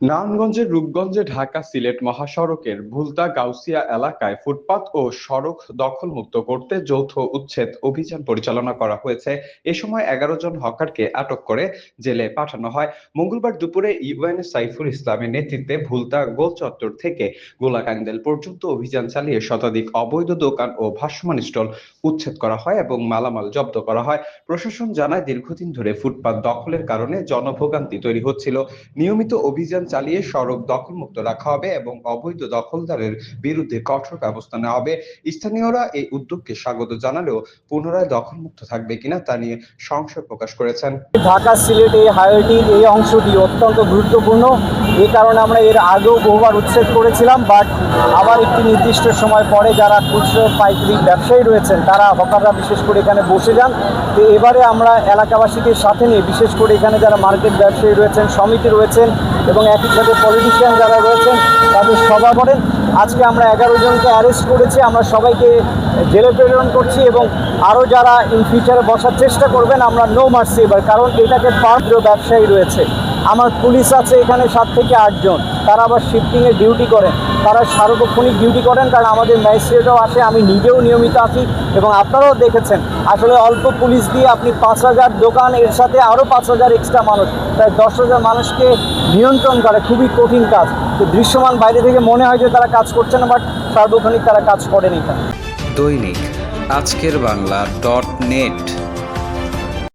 নারায়ণগঞ্জের রূপগঞ্জে ঢাকা সিলেট মহাসড়কের ভুলতা গাউসিয়া এলাকায় ফুটপাত ও সড়ক দখলমুক্ত করতে যৌথ উচ্ছেদ অভিযান পরিচালনা করা হয়েছে। এ সময় 11 জন হকারকে আটক করে জেলে পাঠানো হয়। মঙ্গলবার দুপুরে ইউএনএ সাইফুল ইসলামের নেতৃত্বে ভুলতা গোল চত্বর থেকে গোলাকান্দেল পর্যন্ত অভিযান চালিয়ে শতাধিক অবৈধ দোকান ও ভাসমান স্টল উচ্ছেদ করা হয় এবং মালামাল জব্দ করা হয়। প্রশাসন জানায়, দীর্ঘদিন ধরে ফুটপাত দখলের কারণে জনভোগান্তি তৈরি হচ্ছিল। নিয়মিত অভিযান চালিয়ে সড়ক দখলমুক্ত রাখা হবে এবং অবৈধ দখলদারের বিরুদ্ধে কঠোর ব্যবস্থা নেওয়া হবে। স্থানীয়রা এই উদ্যোগকে স্বাগত জানালেও পুনরায় দখলমুক্ত থাকবে কিনা তা নিয়ে সংশয় প্রকাশ করেছেন। ঢাকা সিলেট এই হাইওয়েটির এই অংশটি অত্যন্ত গুরুত্বপূর্ণ। এই কারণে আমরা এর আগেও বহুবার উচ্ছেদ করেছিলাম, বাট আবার একটি নির্দিষ্ট সময় পরে যারা খুচরো পাইকারি ব্যবসায়ী রয়েছেন তারা হকাররা বিশেষ করে এখানে বসে যান। তো এবারে আমরা এলাকাবাসীকে সাথে নিয়ে বিশেষ করে এখানে যারা মার্কেট ব্যবসায়ী রয়েছেন, সমিতি রয়েছেন এবং একই সাথে পলিটিশিয়ান যারা রয়েছেন তাদের সভা করেন। আজকে আমরা 11 জনকে অ্যারেস্ট করেছি। আমরা সবাইকে জেলে প্রেরণ করছি এবং আরও যারা ইন ফিউচারে বসার চেষ্টা করবেন আমরা নো মার্সি এবার, কারণ এটাকে পাত্র ব্যবসায়ী রয়েছে। আমার পুলিশ আছে এখানে 7 থেকে 8 জন, তারা আবার শিফটিংয়ে ডিউটি করেন, তারা সার্বক্ষণিক ডিউটি করেন, কারণ আমাদের ম্যাজিস্ট্রেটও আসে, আমি নিজেও নিয়মিত আসি এবং আপনারাও দেখেছেন আসলে অল্প পুলিশ দিয়ে আপনি 5,000 দোকান, এর সাথে আরও 5,000 এক্সট্রা মানুষ, প্রায় 10,000 মানুষকে নিয়ন্ত্রণ করে খুবই কঠিন কাজ। তো দৃশ্যমান বাইরে থেকে মনে হয় যে তারা কাজ করছে না, বাট সার্বক্ষণিক তারা কাজ করেন এখানে। দৈনিক আজকের বাংলা .net